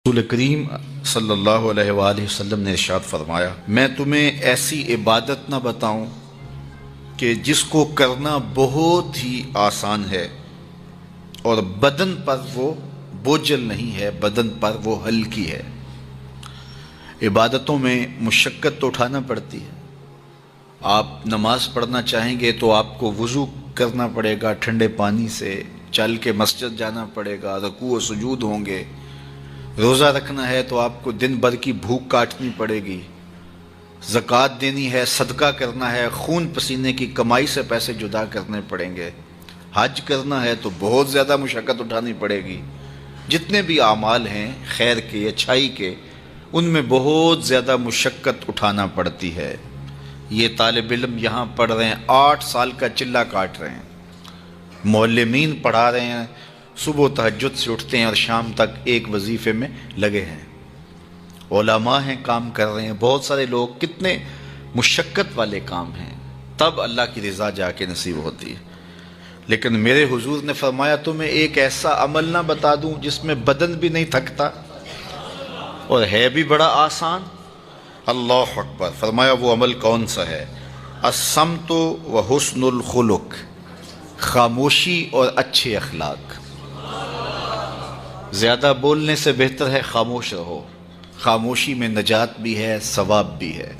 رسول کریم صلی اللہ علیہ وآلہ وسلم نے ارشاد فرمایا، میں تمہیں ایسی عبادت نہ بتاؤں کہ جس کو کرنا بہت ہی آسان ہے اور بدن پر وہ بوجھل نہیں ہے، بدن پر وہ ہلکی ہے۔ عبادتوں میں مشقت تو اٹھانا پڑتی ہے۔ آپ نماز پڑھنا چاہیں گے تو آپ کو وضو کرنا پڑے گا ٹھنڈے پانی سے، چل کے مسجد جانا پڑے گا، رکوع و سجود ہوں گے۔ روزہ رکھنا ہے تو آپ کو دن بھر کی بھوک کاٹنی پڑے گی، زکوٰۃ دینی ہے، صدقہ کرنا ہے، خون پسینے کی کمائی سے پیسے جدا کرنے پڑیں گے، حج کرنا ہے تو بہت زیادہ مشقت اٹھانی پڑے گی۔ جتنے بھی اعمال ہیں خیر کے، اچھائی کے، ان میں بہت زیادہ مشقت اٹھانا پڑتی ہے۔ یہ طالب علم یہاں پڑھ رہے ہیں، 8 سال کا چلہ کاٹ رہے ہیں، معلمین پڑھا رہے ہیں، صبح تہجد سے اٹھتے ہیں اور شام تک ایک وظیفے میں لگے ہیں، علماء ہیں کام کر رہے ہیں، بہت سارے لوگ، کتنے مشقت والے کام ہیں، تب اللہ کی رضا جا کے نصیب ہوتی ہے۔ لیکن میرے حضور نے فرمایا تمہیں ایک ایسا عمل نہ بتا دوں جس میں بدن بھی نہیں تھکتا اور ہے بھی بڑا آسان؟ اللہ اکبر! فرمایا وہ عمل کون سا ہے؟ الصمت و حسن الخلق، خاموشی اور اچھے اخلاق۔ زیادہ بولنے سے بہتر ہے خاموش رہو، خاموشی میں نجات بھی ہے، ثواب بھی ہے۔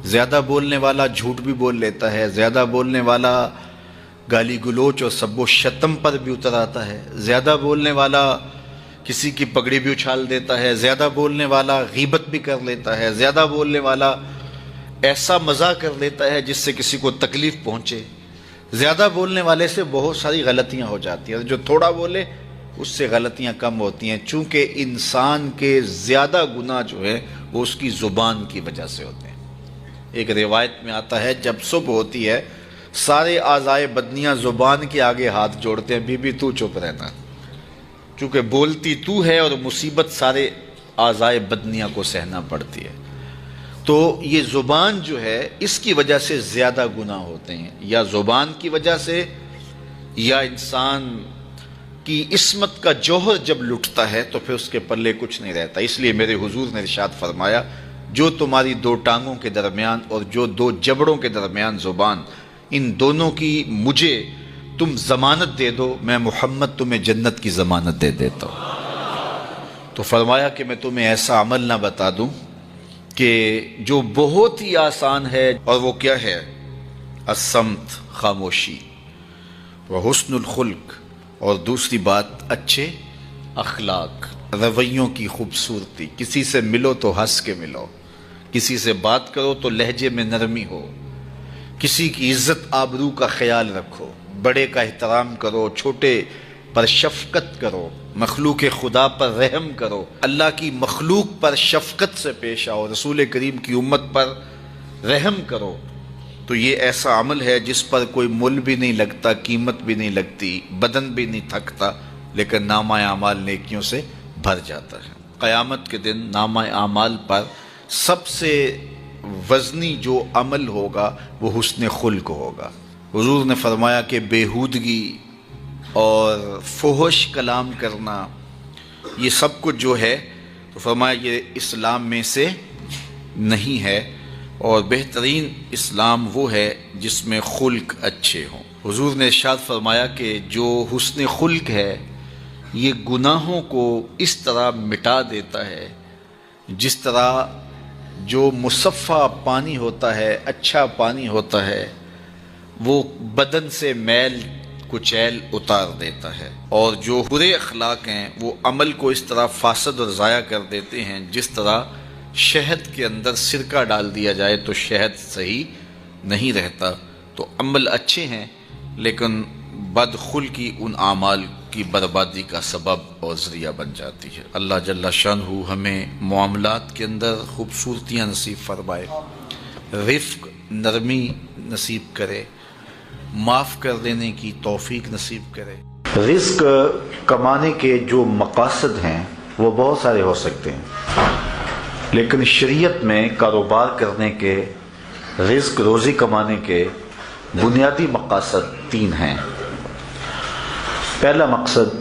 زیادہ بولنے والا جھوٹ بھی بول لیتا ہے، زیادہ بولنے والا گالی گلوچ اور سب و شتم پر بھی اتر آتا ہے، زیادہ بولنے والا کسی کی پگڑی بھی اچھال دیتا ہے، زیادہ بولنے والا غیبت بھی کر لیتا ہے، زیادہ بولنے والا ایسا مزاح کر لیتا ہے جس سے کسی کو تکلیف پہنچے۔ زیادہ بولنے والے سے بہت ساری غلطیاں ہو جاتی ہیں، جو تھوڑا بولے اس سے غلطیاں کم ہوتی ہیں، چونکہ انسان کے زیادہ گناہ جو ہے وہ اس کی زبان کی وجہ سے ہوتے ہیں۔ ایک روایت میں آتا ہے جب صبح ہوتی ہے سارے اعضائے بدنیاں زبان کے آگے ہاتھ جوڑتے ہیں، بی بی تو چپ رہنا، چونکہ بولتی تو ہے اور مصیبت سارے اعضائے بدنیاں کو سہنا پڑتی ہے۔ تو یہ زبان جو ہے اس کی وجہ سے زیادہ گناہ ہوتے ہیں، یا زبان کی وجہ سے، یا انسان کی عصمت کا جوہر جب لٹتا ہے تو پھر اس کے پلے کچھ نہیں رہتا۔ اس لیے میرے حضور نے ارشاد فرمایا، جو تمہاری 2 ٹانگوں کے درمیان اور جو 2 جبڑوں کے درمیان زبان، ان دونوں کی مجھے تم ضمانت دے دو، میں محمد تمہیں جنت کی ضمانت دے دیتا ہوں۔ تو فرمایا کہ میں تمہیں ایسا عمل نہ بتا دوں کہ جو بہت ہی آسان ہے، اور وہ کیا ہے؟ الصمت، خاموشی، وحسن الخلق، اور دوسری بات اچھے اخلاق، رویوں کی خوبصورتی۔ کسی سے ملو تو ہنس کے ملو، کسی سے بات کرو تو لہجے میں نرمی ہو، کسی کی عزت آبرو کا خیال رکھو، بڑے کا احترام کرو، چھوٹے پر شفقت کرو، مخلوق خدا پر رحم کرو، اللہ کی مخلوق پر شفقت سے پیش آؤ، رسول کریم کی امت پر رحم کرو۔ تو یہ ایسا عمل ہے جس پر کوئی مول بھی نہیں لگتا، قیمت بھی نہیں لگتی، بدن بھی نہیں تھکتا، لیکن نامہ اعمال نیکیوں سے بھر جاتا ہے۔ قیامت کے دن نامہ اعمال پر سب سے وزنی جو عمل ہوگا وہ حسن خلق ہوگا۔ حضور نے فرمایا کہ بیہودگی اور فحش کلام کرنا، یہ سب کچھ جو ہے، تو فرمایا یہ اسلام میں سے نہیں ہے، اور بہترین اسلام وہ ہے جس میں خلق اچھے ہوں۔ حضور نے ارشاد فرمایا کہ جو حسن خلق ہے یہ گناہوں کو اس طرح مٹا دیتا ہے جس طرح جو مصفہ پانی ہوتا ہے، اچھا پانی ہوتا ہے، وہ بدن سے میل کچیل اتار دیتا ہے، اور جو برے اخلاق ہیں وہ عمل کو اس طرح فاسد اور ضائع کر دیتے ہیں جس طرح شہد کے اندر سرکہ ڈال دیا جائے تو شہد صحیح نہیں رہتا۔ تو عمل اچھے ہیں لیکن بدخلقی ان اعمال کی بربادی کا سبب اور ذریعہ بن جاتی ہے۔ اللہ جل شانہ ہمیں معاملات کے اندر خوبصورتیاں نصیب فرمائے، رفق، نرمی نصیب کرے، معاف کر دینے کی توفیق نصیب کرے۔ رزق کمانے کے جو مقاصد ہیں وہ بہت سارے ہو سکتے ہیں، لیکن شریعت میں کاروبار کرنے کے، رزق روزی کمانے کے بنیادی مقاصد 3 ہیں۔ پہلا مقصد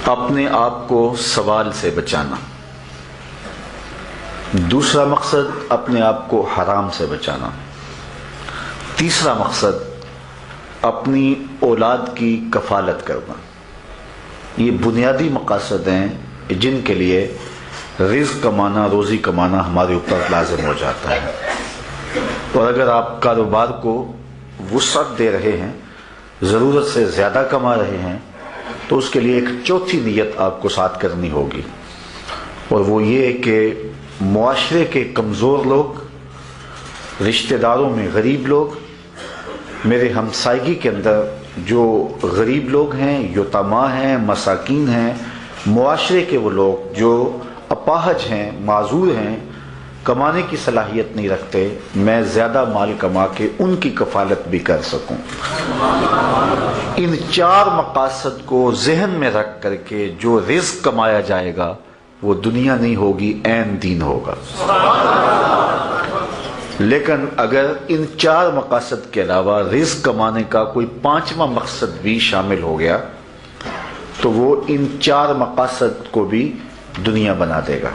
اپنے آپ کو سوال سے بچانا، دوسرا مقصد اپنے آپ کو حرام سے بچانا، تیسرا مقصد اپنی اولاد کی کفالت کرنا۔ یہ بنیادی مقاصد ہیں جن کے لیے رزق کمانا، روزی کمانا ہمارے اوپر لازم ہو جاتا ہے۔ اور اگر آپ کاروبار کو وسعت دے رہے ہیں، ضرورت سے زیادہ کما رہے ہیں، تو اس کے لیے ایک چوتھی نیت آپ کو ساتھ کرنی ہوگی، اور وہ یہ کہ معاشرے کے کمزور لوگ، رشتہ داروں میں غریب لوگ، میرے ہمسائیگی کے اندر جو غریب لوگ ہیں، یتیما ہیں، مساکین ہیں، معاشرے کے وہ لوگ جو اپاہج ہیں، معذور ہیں، کمانے کی صلاحیت نہیں رکھتے، میں زیادہ مال کما کے ان کی کفالت بھی کر سکوں۔ ان چار مقاصد کو ذہن میں رکھ کر کے جو رزق کمایا جائے گا وہ دنیا نہیں ہوگی، عین دین ہوگا۔ لیکن اگر ان چار مقاصد کے علاوہ رزق کمانے کا کوئی پانچواں مقصد بھی شامل ہو گیا تو وہ ان چار مقاصد کو بھی دنیا بنا دے گا۔